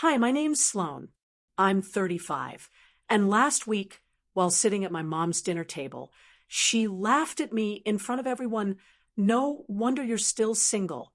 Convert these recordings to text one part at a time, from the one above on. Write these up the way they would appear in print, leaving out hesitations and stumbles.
Hi, my name's Sloan. I'm 35. And last week, while sitting at my mom's dinner table, she laughed at me in front of everyone. No wonder you're still single.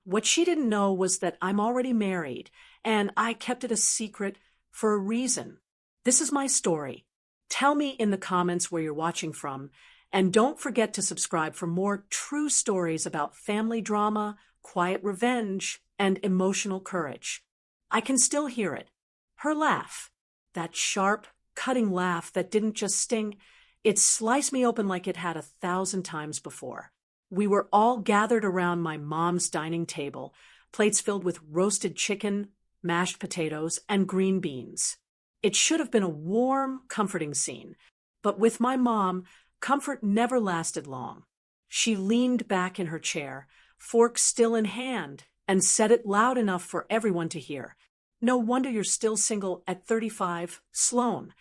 What she didn't know was that I'm already married, and I kept it a secret for a reason. This is my story. Tell me in the comments where you're watching from, and don't forget to subscribe for more true stories about family drama, quiet revenge, and emotional courage. I can still hear it. Her laugh. That sharp, cutting laugh that didn't just sting, it sliced me open like it had 1,000 times before. We were all gathered around my mom's dining table, plates filled with roasted chicken, mashed potatoes, and green beans. It should have been a warm, comforting scene, but with my mom, comfort never lasted long. She leaned back in her chair, fork still in hand, and said it loud enough for everyone to hear. No wonder you're still single at 35, Sloan.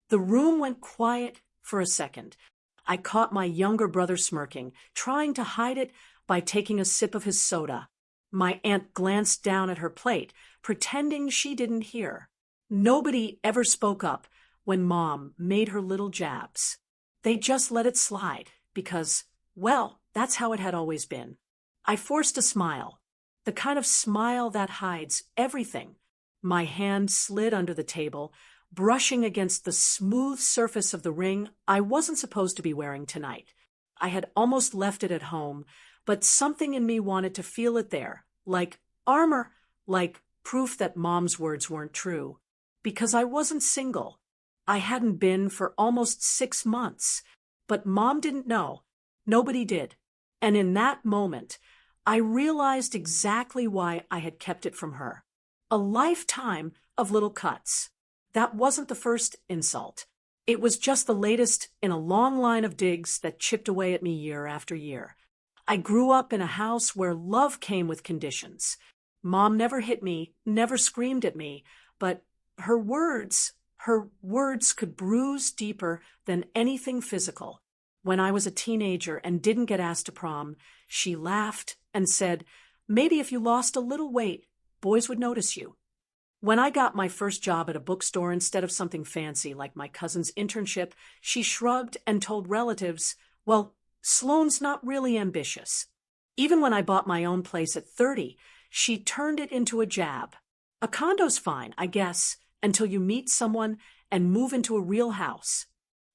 The room went quiet for a second. I caught my younger brother smirking, trying to hide it by taking a sip of his soda. My aunt glanced down at her plate, pretending she didn't hear. Nobody ever spoke up when Mom made her little jabs. They just let it slide because, well, that's how it had always been. I forced a smile, the kind of smile that hides everything. My hand slid under the table, brushing against the smooth surface of the ring I wasn't supposed to be wearing tonight. I had almost left it at home, but something in me wanted to feel it there, like armor, like proof that Mom's words weren't true. Because I wasn't single. I hadn't been for almost 6 months, but Mom didn't know. Nobody did. And in that moment, I realized exactly why I had kept it from her. A lifetime of little cuts. That wasn't the first insult. It was just the latest in a long line of digs that chipped away at me year after year. I grew up in a house where love came with conditions. Mom never hit me, never screamed at me, but her words could bruise deeper than anything physical. When I was a teenager and didn't get asked to prom, she laughed and said, "Maybe if you lost a little weight, boys would notice you." When I got my first job at a bookstore instead of something fancy like my cousin's internship, she shrugged and told relatives, "Well, Sloane's not really ambitious." Even when I bought my own place at 30, she turned it into a jab. A condo's fine, I guess, until you meet someone and move into a real house.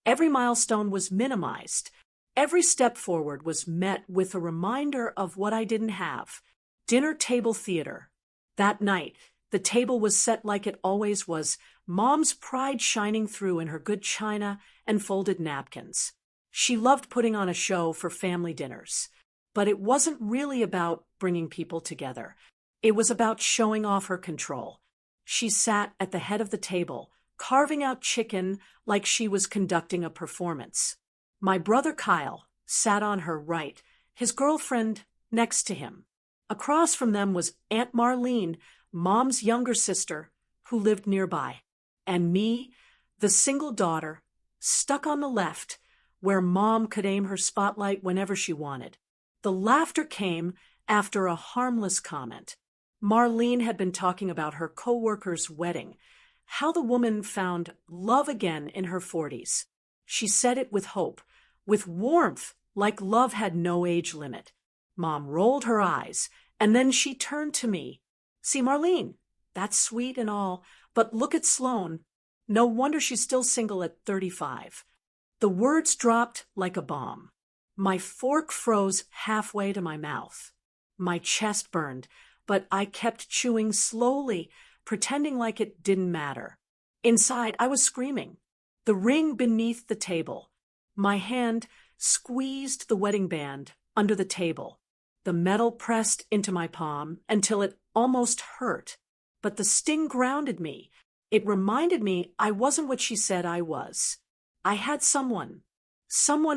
Every milestone was minimized. Every step forward was met with a reminder of what I didn't have. Dinner table theater. That night, the table was set like it always was, Mom's pride shining through in her good china and folded napkins. She loved putting on a show for family dinners. But it wasn't really about bringing people together. It was about showing off her control. She sat at the head of the table, carving out chicken like she was conducting a performance. My brother Kyle sat on her right, his girlfriend next to him. Across from them was Aunt Marlene, Mom's younger sister, who lived nearby. And me, the single daughter, stuck on the left, where Mom could aim her spotlight whenever she wanted. The laughter came after a harmless comment. Marlene had been talking about her coworker's wedding, how the woman found love again in her 40s. She said it with hope, with warmth, like love had no age limit. Mom rolled her eyes, and then she turned to me. "See, Marlene, that's sweet and all, but look at Sloan. No wonder she's still single at 35. The words dropped like a bomb. My fork froze halfway to my mouth. My chest burned, but I kept chewing slowly, pretending like it didn't matter. Inside, I was screaming. The ring beneath the table. My hand squeezed the wedding band under the table. The metal pressed into my palm until it almost hurt. But the sting grounded me. It reminded me I wasn't what she said I was. I had someone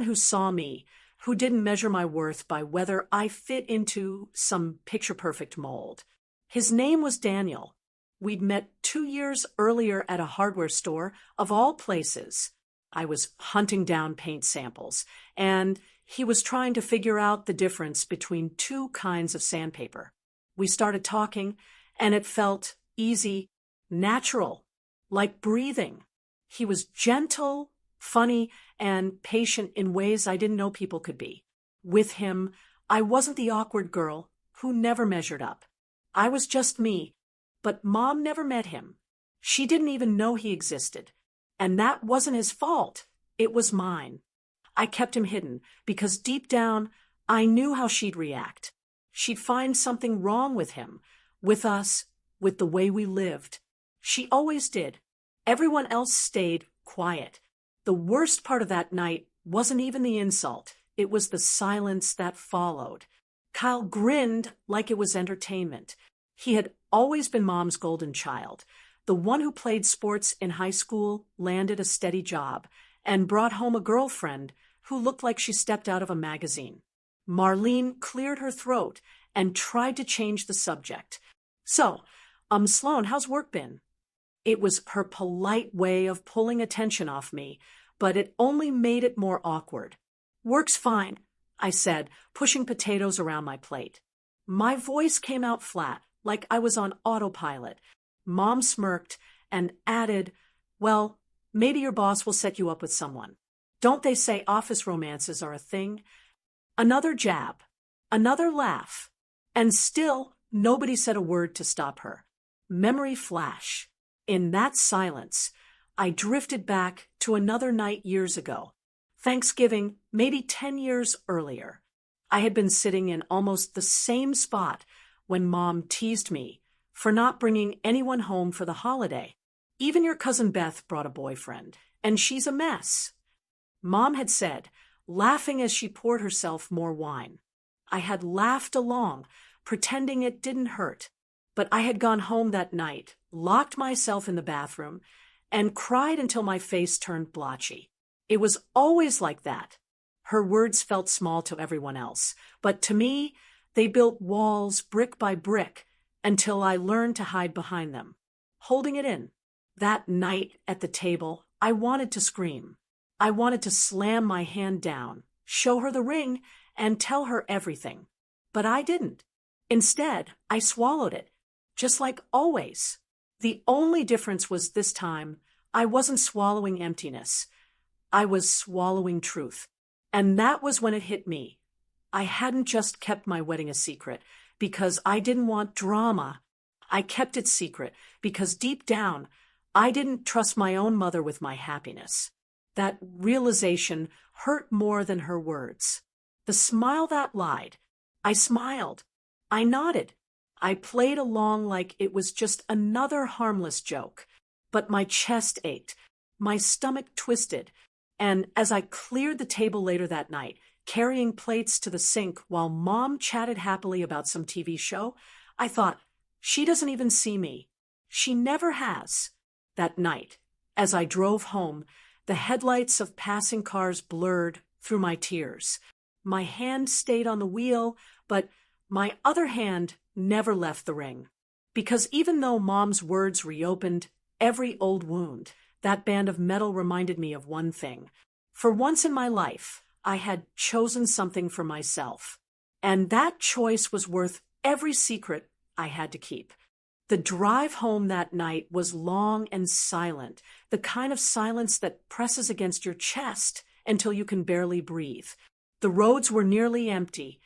who saw me, who didn't measure my worth by whether I fit into some picture-perfect mold. His name was Daniel. We'd met 2 years earlier at a hardware store, of all places. I was hunting down paint samples, and he was trying to figure out the difference between 2 kinds of sandpaper. We started talking, and it felt easy, natural, like breathing. He was gentle, funny, and patient in ways I didn't know people could be. With him, I wasn't the awkward girl who never measured up. I was just me, but Mom never met him. She didn't even know he existed. And that wasn't his fault. It was mine. I kept him hidden because deep down, I knew how she'd react. She'd find something wrong with him, with us, with the way we lived. She always did. Everyone else stayed quiet. The worst part of that night wasn't even the insult. It was the silence that followed. Kyle grinned like it was entertainment. He had always been Mom's golden child. The one who played sports in high school, landed a steady job, and brought home a girlfriend who looked like she stepped out of a magazine. Marlene cleared her throat and tried to change the subject. So, Sloan, how's work been? It was her polite way of pulling attention off me, but it only made it more awkward. Work's fine, I said, pushing potatoes around my plate. My voice came out flat, like I was on autopilot. Mom smirked and added, well, maybe your boss will set you up with someone. Don't they say office romances are a thing? Another jab, another laugh, and still nobody said a word to stop her. Memory flash. In that silence, I drifted back to another night years ago. Thanksgiving, maybe 10 years earlier. I had been sitting in almost the same spot when Mom teased me for not bringing anyone home for the holiday. Even your cousin Beth brought a boyfriend, and she's a mess. Mom had said, laughing as she poured herself more wine. I had laughed along, pretending it didn't hurt. But I had gone home that night, locked myself in the bathroom, and cried until my face turned blotchy. It was always like that. Her words felt small to everyone else, but to me, they built walls brick by brick until I learned to hide behind them, holding it in. That night at the table, I wanted to scream. I wanted to slam my hand down, show her the ring, and tell her everything. But I didn't. Instead, I swallowed it, just like always. The only difference was this time, I wasn't swallowing emptiness. I was swallowing truth. And that was when it hit me. I hadn't just kept my wedding a secret because I didn't want drama. I kept it secret because deep down, I didn't trust my own mother with my happiness. That realization hurt more than her words. The smile that lied. I smiled. I nodded. I played along like it was just another harmless joke. But my chest ached. My stomach twisted. And as I cleared the table later that night, carrying plates to the sink while Mom chatted happily about some TV show, I thought, she doesn't even see me. She never has. That night, as I drove home, the headlights of passing cars blurred through my tears. My hand stayed on the wheel, but my other hand never left the ring. Because even though Mom's words reopened every old wound, that band of metal reminded me of one thing. For once in my life, I had chosen something for myself. And that choice was worth every secret I had to keep. The drive home that night was long and silent, the kind of silence that presses against your chest until you can barely breathe. The roads were nearly empty,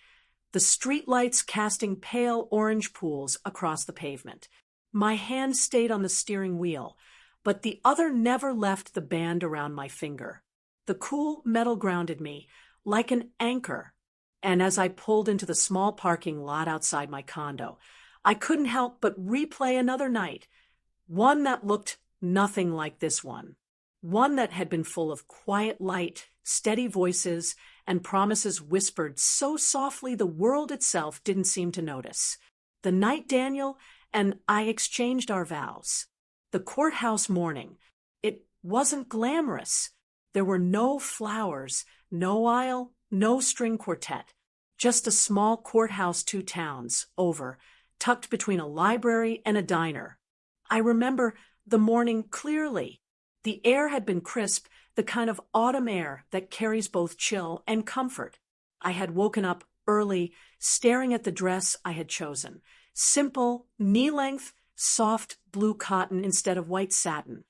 the streetlights casting pale orange pools across the pavement. My hand stayed on the steering wheel, but the other never left the band around my finger. The cool metal grounded me, like an anchor. And as I pulled into the small parking lot outside my condo, I couldn't help but replay another night, one that looked nothing like this one. One that had been full of quiet light, steady voices, and promises whispered so softly the world itself didn't seem to notice. The night Daniel and I exchanged our vows. The courthouse morning. It wasn't glamorous. There were no flowers, no aisle, no string quartet. Just a small courthouse 2 towns over, tucked between a library and a diner. I remember the morning clearly. The air had been crisp, the kind of autumn air that carries both chill and comfort. I had woken up early, staring at the dress I had chosen. Simple, knee-length, soft blue cotton instead of white satin.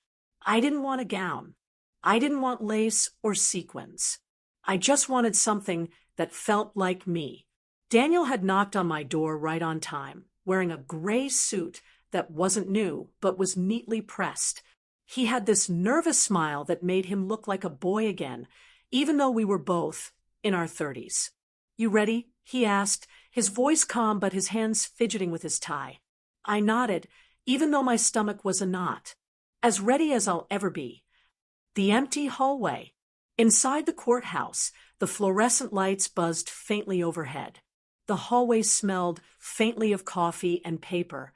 I didn't want a gown. I didn't want lace or sequins. I just wanted something that felt like me. Daniel had knocked on my door right on time, wearing a gray suit that wasn't new but was neatly pressed. He had this nervous smile that made him look like a boy again, even though we were both in our 30s. "You ready?" he asked, his voice calm but his hands fidgeting with his tie. I nodded, even though my stomach was a knot. As ready as I'll ever be. The empty hallway. Inside the courthouse, the fluorescent lights buzzed faintly overhead. The hallway smelled faintly of coffee and paper,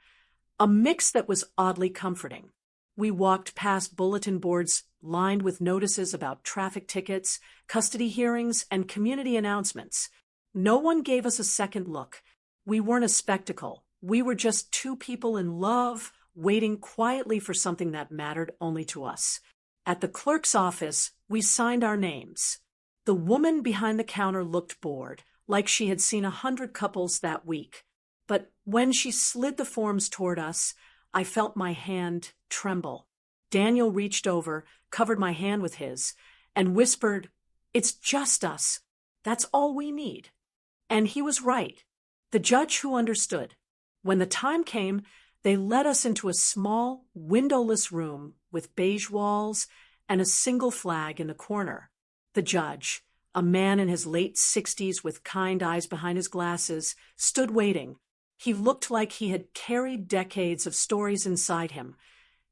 a mix that was oddly comforting. We walked past bulletin boards lined with notices about traffic tickets, custody hearings, and community announcements. No one gave us a second look. We weren't a spectacle. We were just two people in love, waiting quietly for something that mattered only to us. At the clerk's office, we signed our names. The woman behind the counter looked bored, like she had seen 100 couples that week. But when she slid the forms toward us, I felt my hand tremble. Daniel reached over, covered my hand with his, and whispered, "It's just us. That's all we need." And he was right. The judge who understood. When the time came, they led us into a small, windowless room with beige walls and a single flag in the corner. The judge, a man in his late 60s with kind eyes behind his glasses, stood waiting. He looked like he had carried decades of stories inside him,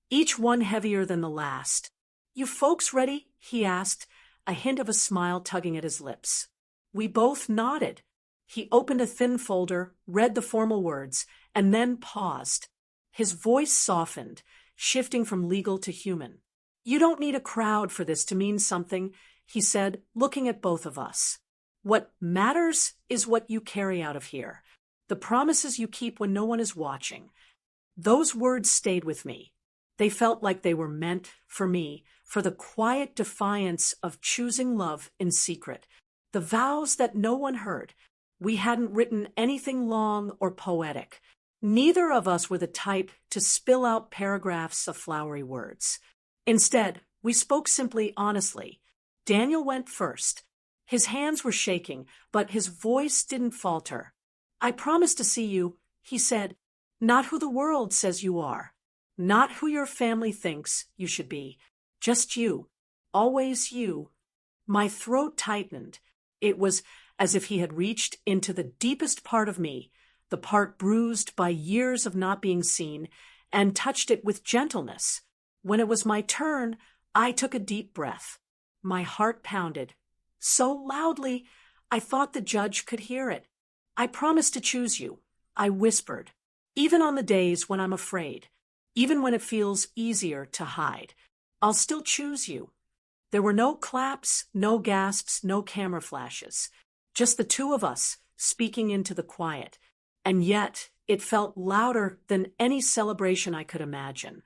each one heavier than the last. "You folks ready?" he asked, a hint of a smile tugging at his lips. We both nodded. He opened a thin folder, read the formal words, and then paused. His voice softened, shifting from legal to human. "You don't need a crowd for this to mean something," he said, looking at both of us. "What matters is what you carry out of here, the promises you keep when no one is watching." Those words stayed with me. They felt like they were meant for me, for the quiet defiance of choosing love in secret, the vows that no one heard. We hadn't written anything long or poetic. Neither of us were the type to spill out paragraphs of flowery words. Instead, we spoke simply, honestly. Daniel went first. His hands were shaking, but his voice didn't falter. "I promise to see you," he said, "not who the world says you are, not who your family thinks you should be, just you, always you." My throat tightened. It was as if he had reached into the deepest part of me, the part bruised by years of not being seen, and touched it with gentleness. When it was my turn, I took a deep breath. My heart pounded, so loudly I thought the judge could hear it. "I promise to choose you," I whispered, "even on the days when I'm afraid, even when it feels easier to hide. I'll still choose you." There were no claps, no gasps, no camera flashes. Just the two of us speaking into the quiet. And yet, it felt louder than any celebration I could imagine.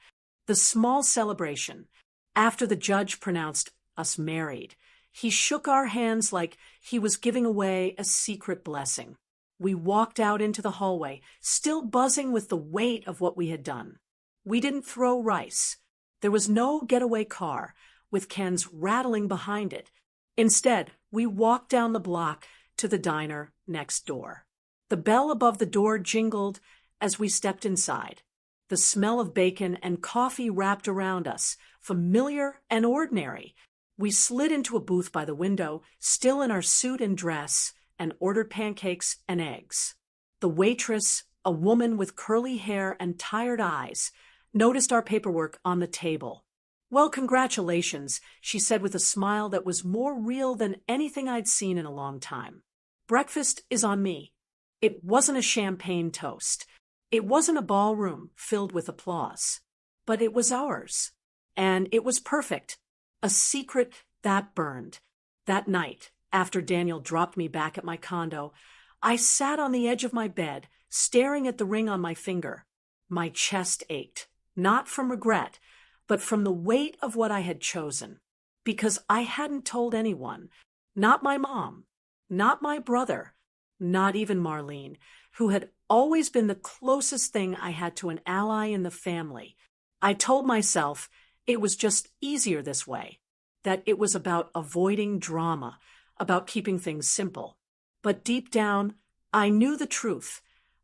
The small celebration, after the judge pronounced us married. He shook our hands like he was giving away a secret blessing. We walked out into the hallway, still buzzing with the weight of what we had done. We didn't throw rice. There was no getaway car, with cans rattling behind it. Instead, we walked down the block to the diner next door. The bell above the door jingled as we stepped inside. The smell of bacon and coffee wrapped around us, familiar and ordinary. We slid into a booth by the window, still in our suit and dress, and ordered pancakes and eggs. The waitress, a woman with curly hair and tired eyes, noticed our paperwork on the table. "Well, congratulations," she said with a smile that was more real than anything I'd seen in a long time. "Breakfast is on me." It wasn't a champagne toast. It wasn't a ballroom filled with applause. But it was ours. And it was perfect. A secret that burned. That night, after Daniel dropped me back at my condo, I sat on the edge of my bed, staring at the ring on my finger. My chest ached, not from regret, but from the weight of what I had chosen. Because I hadn't told anyone, not my mom, not my brother, not even Marlene, who had always been the closest thing I had to an ally in the family. I told myself it was just easier this way, that it was about avoiding drama, about keeping things simple. But deep down, I knew the truth.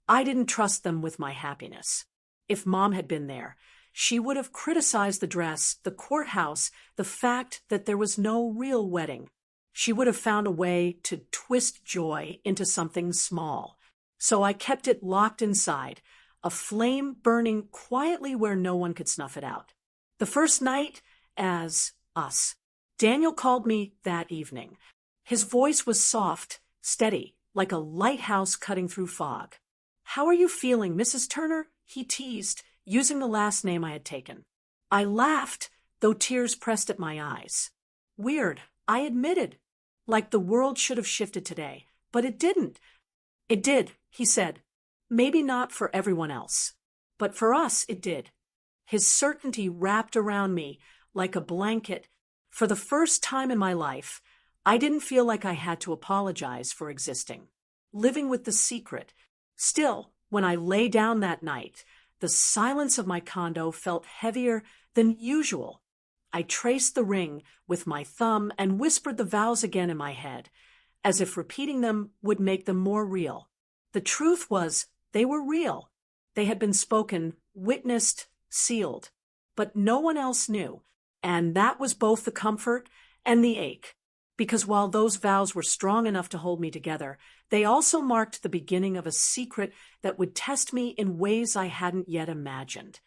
I didn't trust them with my happiness. If Mom had been there, she would have criticized the dress, the courthouse, the fact that there was no real wedding. She would have found a way to twist joy into something small. So I kept it locked inside, a flame burning quietly where no one could snuff it out. The first night, as us, Daniel called me that evening. His voice was soft, steady, like a lighthouse cutting through fog. "How are you feeling, Mrs. Turner?" he teased, using the last name I had taken. I laughed, though tears pressed at my eyes. Weird, I admitted. Like the world should have shifted today, but it didn't. It did, he said. Maybe not for everyone else, but for us it did. His certainty wrapped around me like a blanket. For the first time in my life, I didn't feel like I had to apologize for existing, living with the secret. Still, when I lay down that night, the silence of my condo felt heavier than usual. I traced the ring with my thumb and whispered the vows again in my head, as if repeating them would make them more real. The truth was, they were real. They had been spoken, witnessed, sealed. But no one else knew, and that was both the comfort and the ache. Because while those vows were strong enough to hold me together, they also marked the beginning of a secret that would test me in ways I hadn't yet imagined.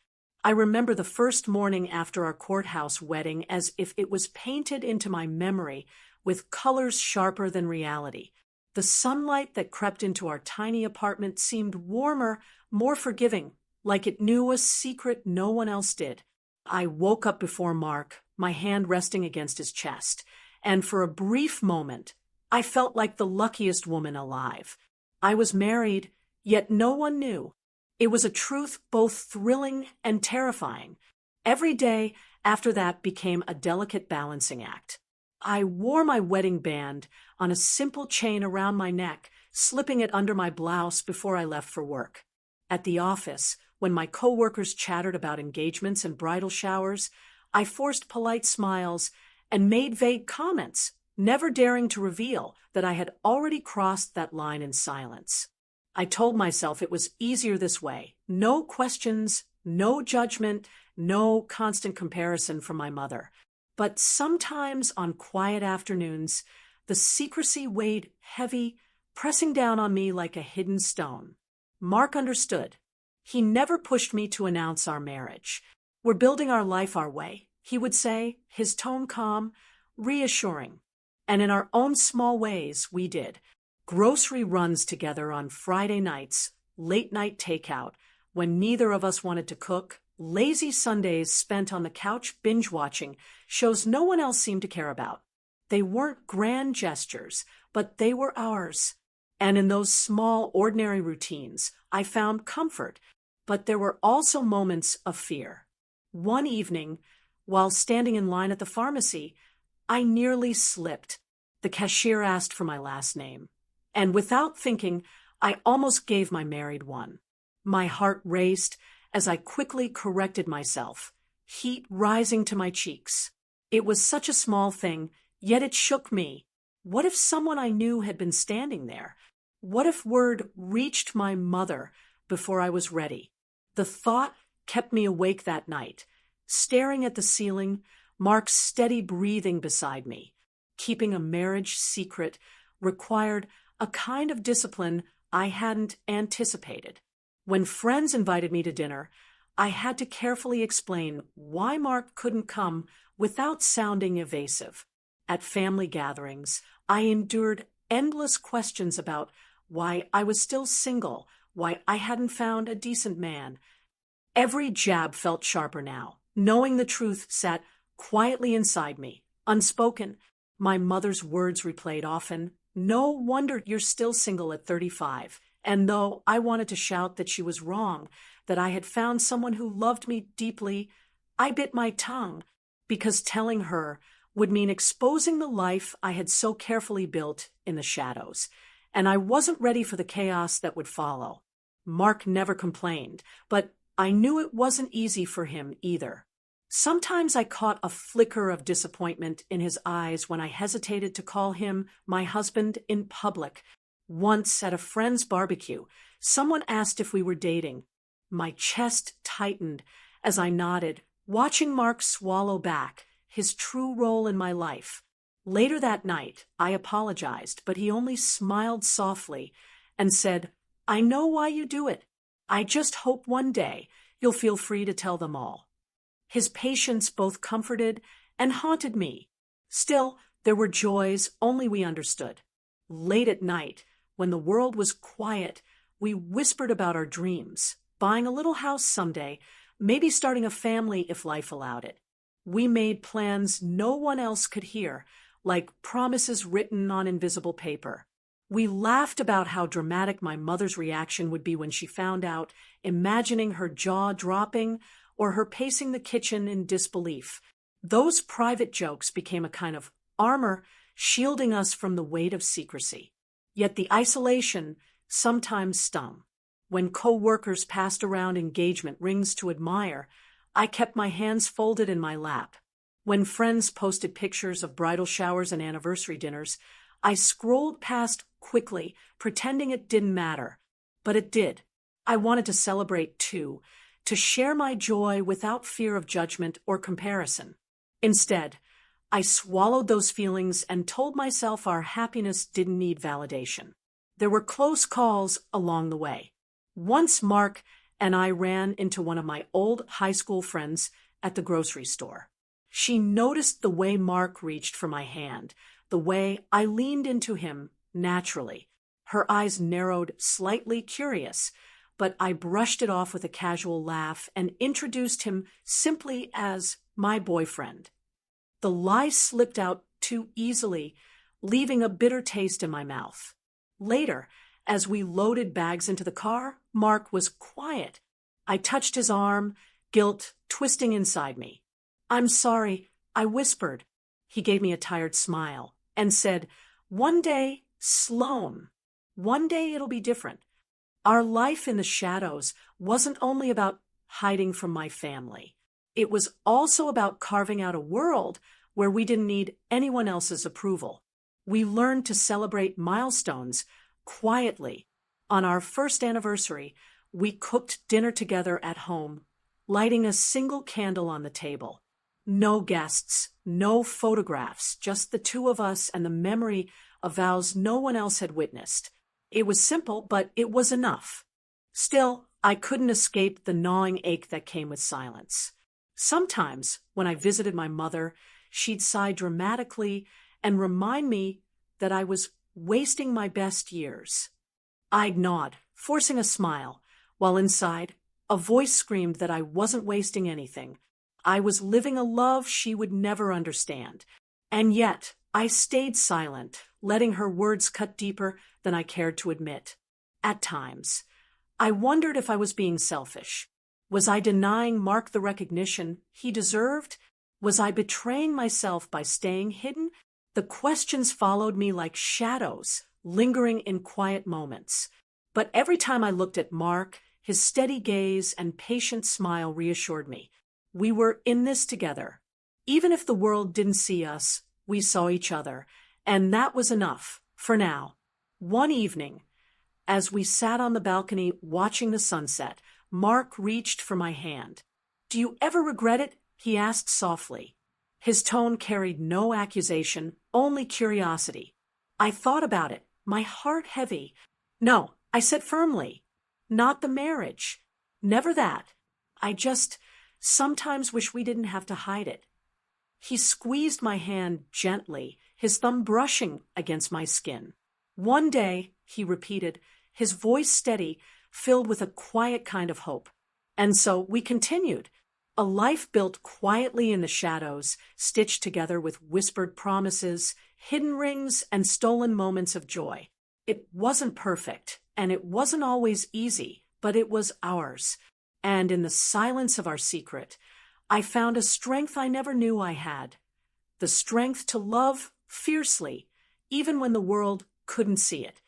I remember the first morning after our courthouse wedding as if it was painted into my memory with colors sharper than reality. The sunlight that crept into our tiny apartment seemed warmer, more forgiving, like it knew a secret no one else did. I woke up before Mark, my hand resting against his chest, and for a brief moment, I felt like the luckiest woman alive. I was married, yet no one knew. It was a truth both thrilling and terrifying. Every day after that became a delicate balancing act. I wore my wedding band on a simple chain around my neck, slipping it under my blouse before I left for work. At the office, when my coworkers chattered about engagements and bridal showers, I forced polite smiles and made vague comments, never daring to reveal that I had already crossed that line in silence. I told myself it was easier this way. No questions, no judgment, no constant comparison from my mother. But sometimes on quiet afternoons, the secrecy weighed heavy, pressing down on me like a hidden stone. Mark understood. He never pushed me to announce our marriage. "We're building our life our way," he would say, his tone calm, reassuring. And in our own small ways, we did. Grocery runs together on Friday nights, late-night takeout, when neither of us wanted to cook, lazy Sundays spent on the couch binge-watching shows no one else seemed to care about. They weren't grand gestures, but they were ours. And in those small, ordinary routines, I found comfort, but there were also moments of fear. One evening, while standing in line at the pharmacy, I nearly slipped. The cashier asked for my last name. And without thinking, I almost gave my married one. My heart raced as I quickly corrected myself, heat rising to my cheeks. It was such a small thing, yet it shook me. What if someone I knew had been standing there? What if word reached my mother before I was ready? The thought kept me awake that night, staring at the ceiling, Mark's steady breathing beside me. Keeping a marriage secret required a kind of discipline I hadn't anticipated. When friends invited me to dinner, I had to carefully explain why Mark couldn't come without sounding evasive. At family gatherings, I endured endless questions about why I was still single, why I hadn't found a decent man. Every jab felt sharper now. Knowing the truth sat quietly inside me, unspoken. My mother's words replayed often. "No wonder you're still single at 35. And though I wanted to shout that she was wrong, that I had found someone who loved me deeply, I bit my tongue, because telling her would mean exposing the life I had so carefully built in the shadows. and I wasn't ready for the chaos that would follow. Mark never complained, but I knew it wasn't easy for him either. Sometimes I caught a flicker of disappointment in his eyes when I hesitated to call him my husband in public. Once at a friend's barbecue, someone asked if we were dating. My chest tightened as I nodded, watching Mark swallow back his true role in my life. Later that night, I apologized, but he only smiled softly and said, "I know why you do it. I just hope one day you'll feel free to tell them all." His patience both comforted and haunted me. Still, there were joys only we understood. Late at night, when the world was quiet, we whispered about our dreams, buying a little house someday, maybe starting a family if life allowed it. We made plans no one else could hear, like promises written on invisible paper. We laughed about how dramatic my mother's reaction would be when she found out, imagining her jaw dropping or her pacing the kitchen in disbelief. Those private jokes became a kind of armor shielding us from the weight of secrecy. Yet the isolation sometimes stung. When co-workers passed around engagement rings to admire, I kept my hands folded in my lap. When friends posted pictures of bridal showers and anniversary dinners, I scrolled past quickly, pretending it didn't matter. But it did. I wanted to celebrate too, to share my joy without fear of judgment or comparison. Instead, I swallowed those feelings and told myself our happiness didn't need validation. There were close calls along the way. Once Mark and I ran into one of my old high school friends at the grocery store. She noticed the way Mark reached for my hand, the way I leaned into him naturally. Her eyes narrowed, slightly curious, but I brushed it off with a casual laugh and introduced him simply as my boyfriend. The lie slipped out too easily, leaving a bitter taste in my mouth. Later, as we loaded bags into the car, Mark was quiet. I touched his arm, guilt twisting inside me. "I'm sorry," I whispered. He gave me a tired smile and said, "One day, Sloan, one day it'll be different." Our life in the shadows wasn't only about hiding from my family. It was also about carving out a world where we didn't need anyone else's approval. We learned to celebrate milestones quietly. On our first anniversary, we cooked dinner together at home, lighting a single candle on the table. No guests, no photographs, just the two of us and the memory of vows no one else had witnessed. It was simple, but it was enough. Still, I couldn't escape the gnawing ache that came with silence. Sometimes, when I visited my mother, she'd sigh dramatically and remind me that I was wasting my best years. I'd nod, forcing a smile, while inside, a voice screamed that I wasn't wasting anything. I was living a love she would never understand. And yet, I stayed silent, letting her words cut deeper than I cared to admit. At times, I wondered if I was being selfish. Was I denying Mark the recognition he deserved? Was I betraying myself by staying hidden? The questions followed me like shadows, lingering in quiet moments. But every time I looked at Mark, his steady gaze and patient smile reassured me. We were in this together. Even if the world didn't see us, we saw each other, and that was enough, for now. One evening, as we sat on the balcony watching the sunset, Mark reached for my hand. "Do you ever regret it?" he asked softly. His tone carried no accusation, only curiosity. I thought about it, my heart heavy. "No," I said firmly. "Not the marriage. Never that. I just sometimes wish we didn't have to hide it." He squeezed my hand gently, his thumb brushing against my skin. "One day," he repeated, his voice steady, filled with a quiet kind of hope. And so we continued. A life built quietly in the shadows, stitched together with whispered promises, hidden rings, and stolen moments of joy. It wasn't perfect, and it wasn't always easy, but it was ours. And in the silence of our secret, I found a strength I never knew I had. The strength to love fiercely, even when the world couldn't see it.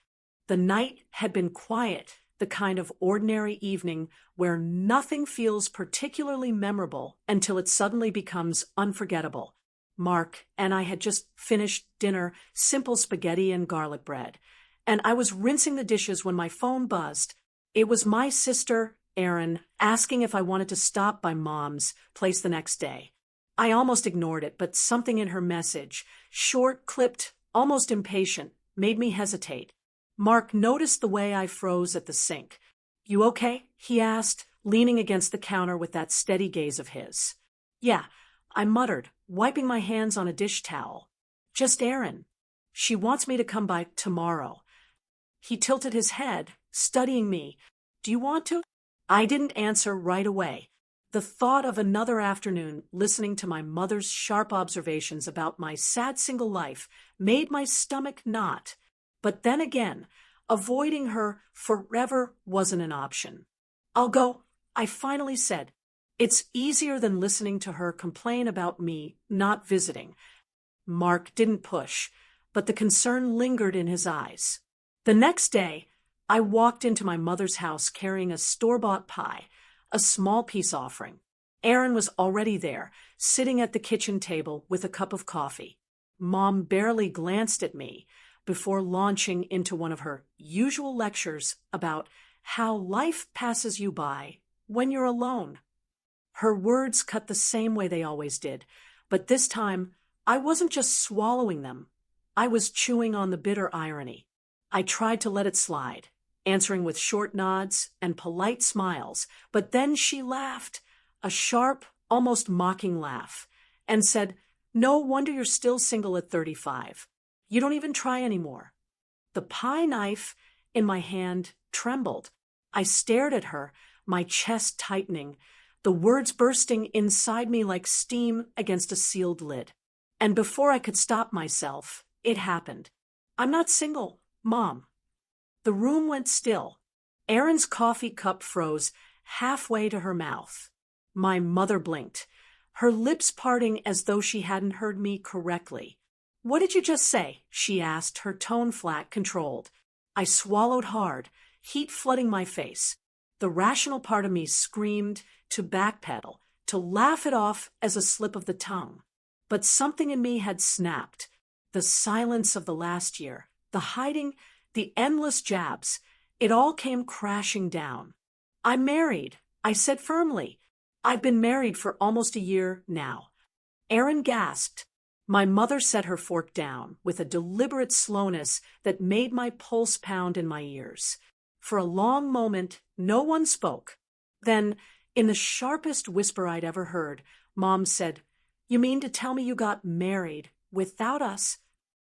The night had been quiet, the kind of ordinary evening where nothing feels particularly memorable until it suddenly becomes unforgettable. Mark and I had just finished dinner, simple spaghetti and garlic bread, and I was rinsing the dishes when my phone buzzed. It was my sister, Erin, asking if I wanted to stop by Mom's place the next day. I almost ignored it, but something in her message, short, clipped, almost impatient, made me hesitate. Mark noticed the way I froze at the sink. "You okay?" he asked, leaning against the counter with that steady gaze of his. "Yeah," I muttered, wiping my hands on a dish towel. "Just Erin. She wants me to come by tomorrow." He tilted his head, studying me. "Do you want to?" I didn't answer right away. The thought of another afternoon listening to my mother's sharp observations about my sad single life made my stomach knot. But then again, avoiding her forever wasn't an option. "I'll go," I finally said. It's easier than listening to her complain about me not visiting. Mark didn't push, but the concern lingered in his eyes. The next day, I walked into my mother's house carrying a store-bought pie, a small peace offering. Erin was already there, sitting at the kitchen table with a cup of coffee. Mom barely glanced at me before launching into one of her usual lectures about how life passes you by when you're alone. Her words cut the same way they always did, but this time I wasn't just swallowing them. I was chewing on the bitter irony. I tried to let it slide, answering with short nods and polite smiles, but then she laughed, a sharp, almost mocking laugh, and said, "No wonder you're still single at 35. You don't even try anymore." The pie knife in my hand trembled. I stared at her, my chest tightening, the words bursting inside me like steam against a sealed lid. And before I could stop myself, it happened. "I'm not single, Mom." The room went still. Erin's coffee cup froze halfway to her mouth. My mother blinked, her lips parting as though she hadn't heard me correctly. "What did you just say?" she asked, her tone flat, controlled. I swallowed hard, heat flooding my face. The rational part of me screamed to backpedal, to laugh it off as a slip of the tongue. But something in me had snapped. The silence of the last year, the hiding, the endless jabs, it all came crashing down. "I'm married," I said firmly. "I've been married for almost a year now." Erin gasped. My mother set her fork down with a deliberate slowness that made my pulse pound in my ears. For a long moment, no one spoke. Then, in the sharpest whisper I'd ever heard, Mom said, "You mean to tell me you got married without us?"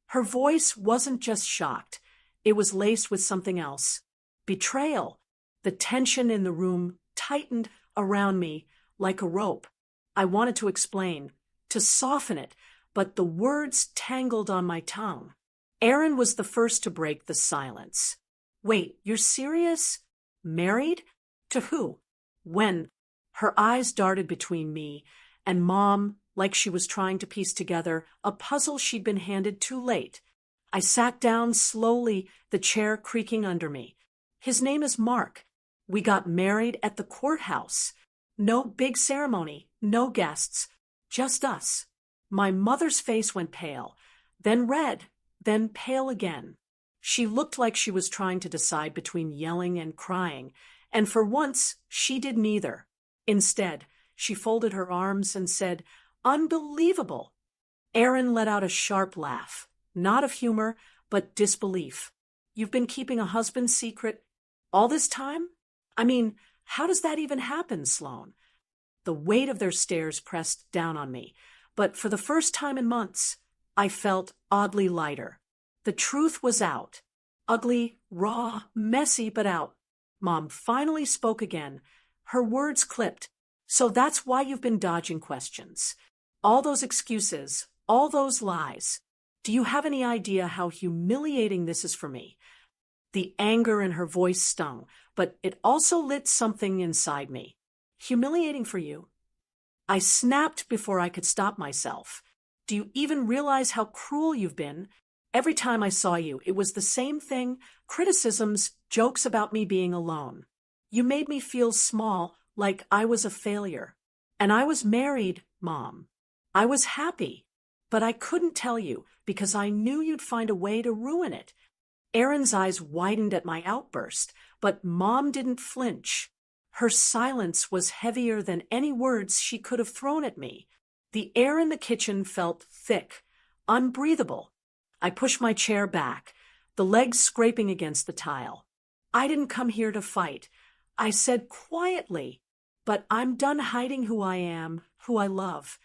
Her voice wasn't just shocked. It was laced with something else. Betrayal. The tension in the room tightened around me like a rope. I wanted to explain, to soften it, but the words tangled on my tongue. Erin was the first to break the silence. "Wait, you're serious? Married? To who? When?" Her eyes darted between me and Mom, like she was trying to piece together a puzzle she'd been handed too late. I sat down slowly, the chair creaking under me. "His name is Mark. We got married at the courthouse. No big ceremony, no guests, just us." My mother's face went pale, then red, then pale again. She looked like she was trying to decide between yelling and crying, and for once she did neither. Instead, she folded her arms and said, "Unbelievable." Erin let out a sharp laugh, not of humor, but disbelief. "You've been keeping a husband's secret all this time? I mean, how does that even happen, Sloan?" The weight of their stares pressed down on me, but for the first time in months, I felt oddly lighter. The truth was out. Ugly, raw, messy, but out. Mom finally spoke again. Her words clipped. "So that's why you've been dodging questions. All those excuses, all those lies. Do you have any idea how humiliating this is for me?" The anger in her voice stung, but it also lit something inside me. "Humiliating for you?" I snapped before I could stop myself. "Do you even realize how cruel you've been? Every time I saw you, it was the same thing, criticisms, jokes about me being alone. You made me feel small, like I was a failure. And I was married, Mom. I was happy. But I couldn't tell you because I knew you'd find a way to ruin it. Erin's eyes widened at my outburst, but Mom didn't flinch. Her silence was heavier than any words she could have thrown at me. The air in the kitchen felt thick, unbreathable. I pushed my chair back, the legs scraping against the tile. I didn't come here to fight. I said quietly, but I'm done hiding who I am, who I love.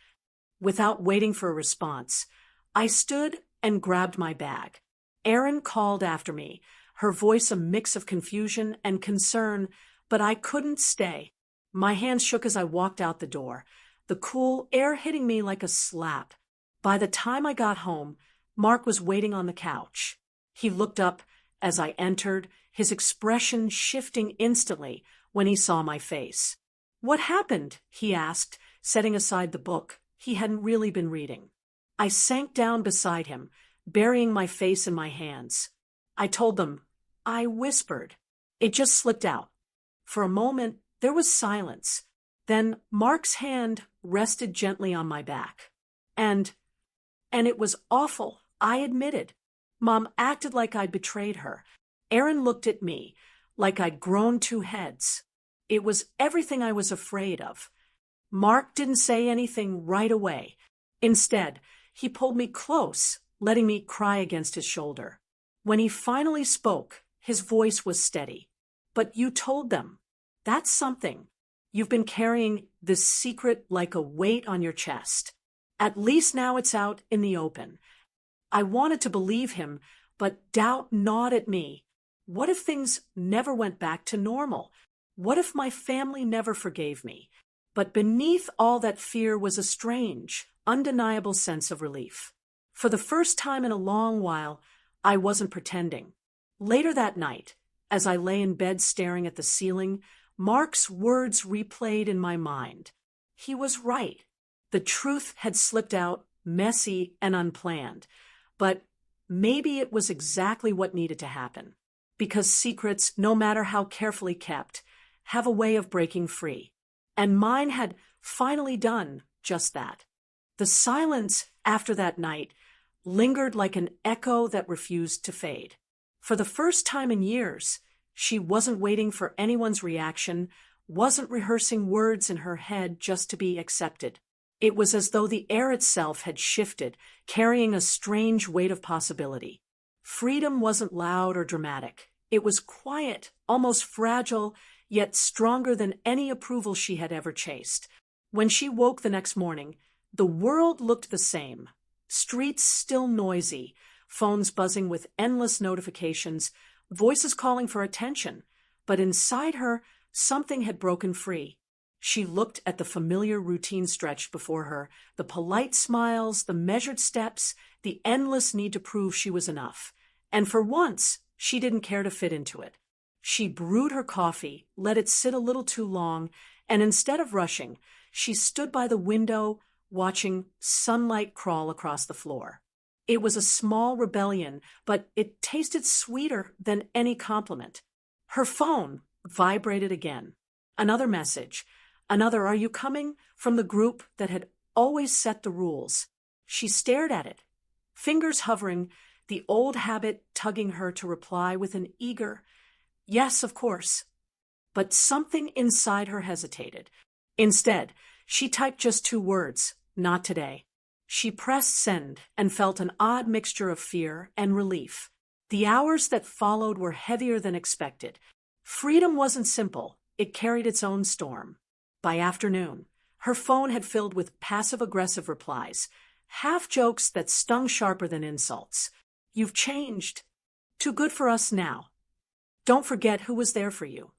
Without waiting for a response, I stood and grabbed my bag. Erin called after me, her voice a mix of confusion and concern, but I couldn't stay. My hands shook as I walked out the door, the cool air hitting me like a slap. By the time I got home, Mark was waiting on the couch. He looked up as I entered, his expression shifting instantly when he saw my face. "What happened?" he asked, setting aside the book he hadn't really been reading. I sank down beside him, burying my face in my hands. I told them. I whispered. It just slipped out. For a moment, there was silence. Then Mark's hand rested gently on my back. And it was awful, I admitted. Mom acted like I'd betrayed her. Erin looked at me, like I'd grown two heads. It was everything I was afraid of. Mark didn't say anything right away. Instead, he pulled me close, letting me cry against his shoulder. When he finally spoke, his voice was steady. "But you told them. That's something. You've been carrying this secret like a weight on your chest. At least now it's out in the open." I wanted to believe him, but doubt gnawed at me. What if things never went back to normal? What if my family never forgave me? But beneath all that fear was a strange, undeniable sense of relief. For the first time in a long while, I wasn't pretending. Later that night, as I lay in bed staring at the ceiling, Mark's words replayed in my mind. He was right. The truth had slipped out, messy and unplanned. But maybe it was exactly what needed to happen. Because secrets, no matter how carefully kept, have a way of breaking free. And mine had finally done just that. The silence after that night lingered like an echo that refused to fade. For the first time in years, she wasn't waiting for anyone's reaction, wasn't rehearsing words in her head just to be accepted. It was as though the air itself had shifted, carrying a strange weight of possibility. Freedom wasn't loud or dramatic. It was quiet, almost fragile, yet stronger than any approval she had ever chased. When she woke the next morning, the world looked the same. Streets still noisy, phones buzzing with endless notifications, voices calling for attention. But inside her, something had broken free. She looked at the familiar routine stretched before her, the polite smiles, the measured steps, the endless need to prove she was enough. And for once, she didn't care to fit into it. She brewed her coffee, let it sit a little too long, and instead of rushing, she stood by the window, watching sunlight crawl across the floor. It was a small rebellion, but it tasted sweeter than any compliment. Her phone vibrated again. Another message. Another "Are you coming?" from the group that had always set the rules. She stared at it, fingers hovering, the old habit tugging her to reply with an eager, "Yes, of course." But something inside her hesitated. Instead, she typed just 2 words, "Not today." She pressed send and felt an odd mixture of fear and relief. The hours that followed were heavier than expected. Freedom wasn't simple. It carried its own storm. By afternoon, her phone had filled with passive-aggressive replies, half-jokes that stung sharper than insults. "You've changed. Too good for us now. Don't forget who was there for you."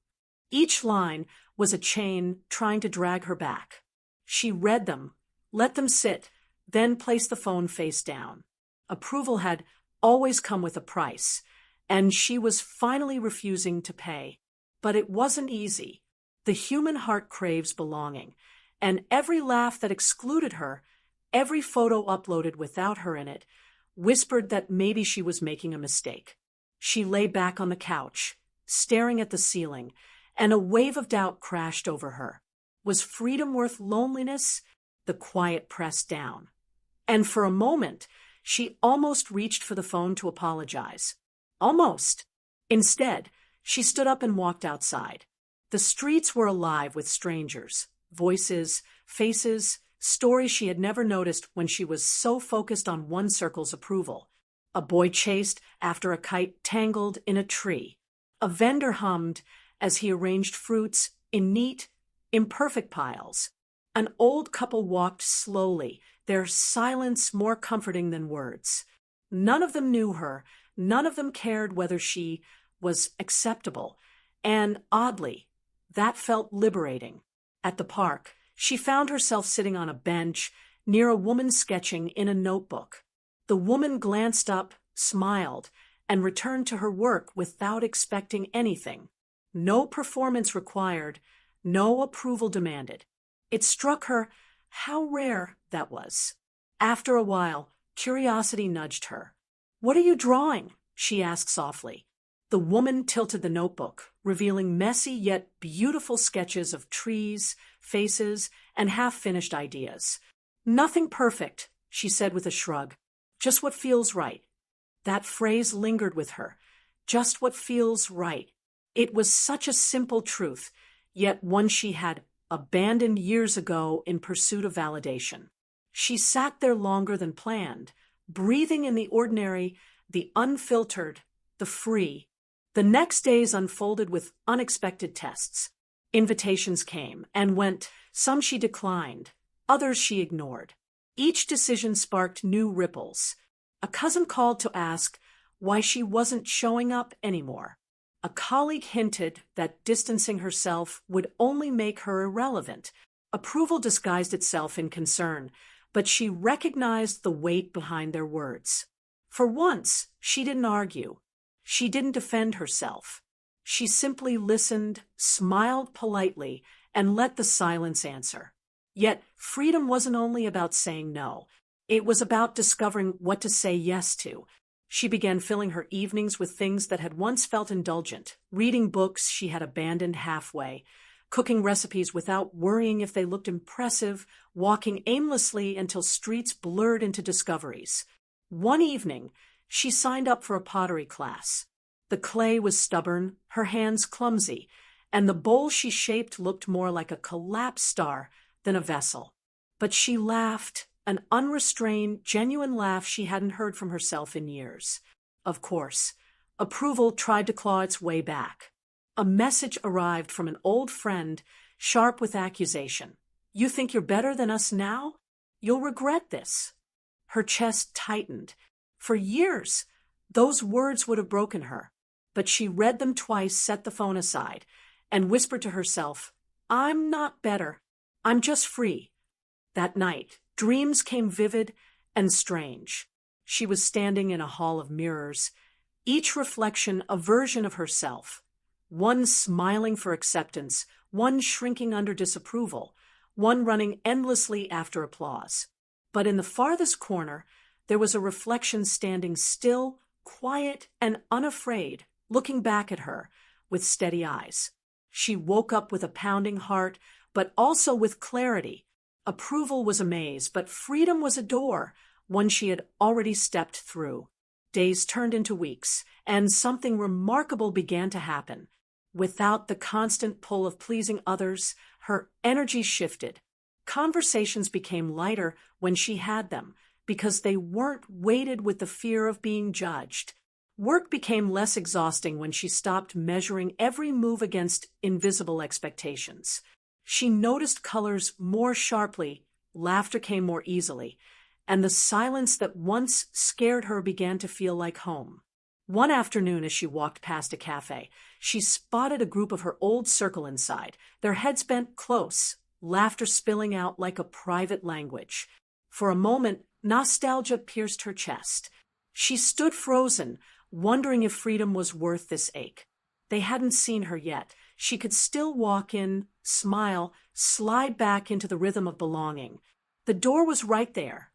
Each line was a chain trying to drag her back. She read them, let them sit, then placed the phone face down. Approval had always come with a price, and she was finally refusing to pay. But it wasn't easy. The human heart craves belonging, and every laugh that excluded her, every photo uploaded without her in it, whispered that maybe she was making a mistake. She lay back on the couch, staring at the ceiling, and a wave of doubt crashed over her. Was freedom worth loneliness? The quiet pressed down. And for a moment, she almost reached for the phone to apologize. Almost. Instead, she stood up and walked outside. The streets were alive with strangers, voices, faces, stories she had never noticed when she was so focused on one circle's approval. A boy chased after a kite tangled in a tree. A vendor hummed as he arranged fruits in neat, imperfect piles. An old couple walked slowly, their silence more comforting than words. None of them knew her, none of them cared whether she was acceptable, and oddly, that felt liberating. At the park, she found herself sitting on a bench near a woman sketching in a notebook. The woman glanced up, smiled, and returned to her work without expecting anything. No performance required, no approval demanded. It struck her how rare that was. After a while, curiosity nudged her. "What are you drawing?" she asked softly. The woman tilted the notebook, revealing messy yet beautiful sketches of trees, faces, and half-finished ideas. "Nothing perfect," she said with a shrug. "Just what feels right." That phrase lingered with her. Just what feels right. It was such a simple truth, yet one she had abandoned years ago in pursuit of validation. She sat there longer than planned, breathing in the ordinary, the unfiltered, the free. The next days unfolded with unexpected tests. Invitations came and went, some she declined, others she ignored. Each decision sparked new ripples. A cousin called to ask why she wasn't showing up anymore. A colleague hinted that distancing herself would only make her irrelevant. Approval disguised itself in concern, but she recognized the weight behind their words. For once, she didn't argue. She didn't defend herself. She simply listened, smiled politely, and let the silence answer. Yet, freedom wasn't only about saying no. It was about discovering what to say yes to. She began filling her evenings with things that had once felt indulgent, reading books she had abandoned halfway, cooking recipes without worrying if they looked impressive, walking aimlessly until streets blurred into discoveries. One evening, she signed up for a pottery class. The clay was stubborn, her hands clumsy, and the bowl she shaped looked more like a collapsed star than a vessel. But she laughed, an unrestrained, genuine laugh she hadn't heard from herself in years. Of course, approval tried to claw its way back. A message arrived from an old friend, sharp with accusation. "You think you're better than us now? You'll regret this." Her chest tightened. For years, those words would have broken her, but she read them twice, set the phone aside, and whispered to herself, "I'm not better. I'm just free." That night, dreams came vivid and strange. She was standing in a hall of mirrors, each reflection a version of herself, one smiling for acceptance, one shrinking under disapproval, one running endlessly after applause. But in the farthest corner, there was a reflection standing still, quiet, and unafraid, looking back at her with steady eyes. She woke up with a pounding heart, but also with clarity. Approval was a maze, but freedom was a door, one she had already stepped through. Days turned into weeks, and something remarkable began to happen. Without the constant pull of pleasing others, her energy shifted. Conversations became lighter when she had them, because they weren't weighted with the fear of being judged. Work became less exhausting when she stopped measuring every move against invisible expectations. She noticed colors more sharply, laughter came more easily, and the silence that once scared her began to feel like home. One afternoon, as she walked past a cafe, she spotted a group of her old circle inside, their heads bent close, laughter spilling out like a private language. For a moment, nostalgia pierced her chest. She stood frozen, wondering if freedom was worth this ache. They hadn't seen her yet. She could still walk in, smile, slide back into the rhythm of belonging. The door was right there.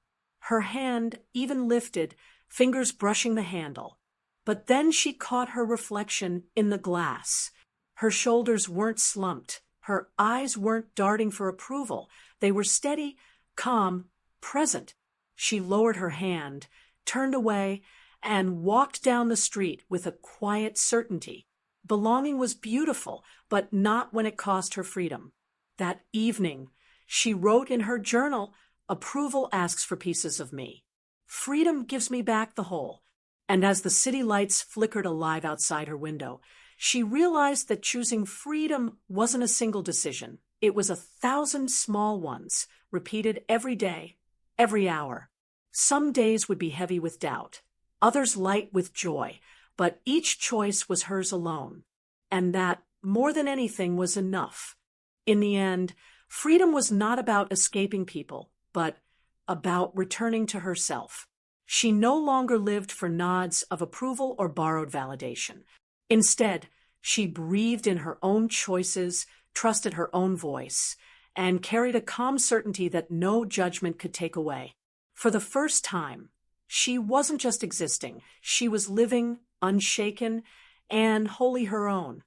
Her hand, even lifted, fingers brushing the handle. But then she caught her reflection in the glass. Her shoulders weren't slumped. Her eyes weren't darting for approval. They were steady, calm, present. She lowered her hand, turned away, and walked down the street with a quiet certainty. Belonging was beautiful, but not when it cost her freedom. That evening, she wrote in her journal, "Approval asks for pieces of me. Freedom gives me back the whole." And as the city lights flickered alive outside her window, she realized that choosing freedom wasn't a single decision. It was 1,000 small ones, repeated every day, every hour. Some days would be heavy with doubt, others light with joy, but each choice was hers alone. And that, more than anything, was enough. In the end, freedom was not about escaping people, but about returning to herself. She no longer lived for nods of approval or borrowed validation. Instead, she breathed in her own choices, trusted her own voice, and carried a calm certainty that no judgment could take away. For the first time, she wasn't just existing, she was living, unshaken, and wholly her own.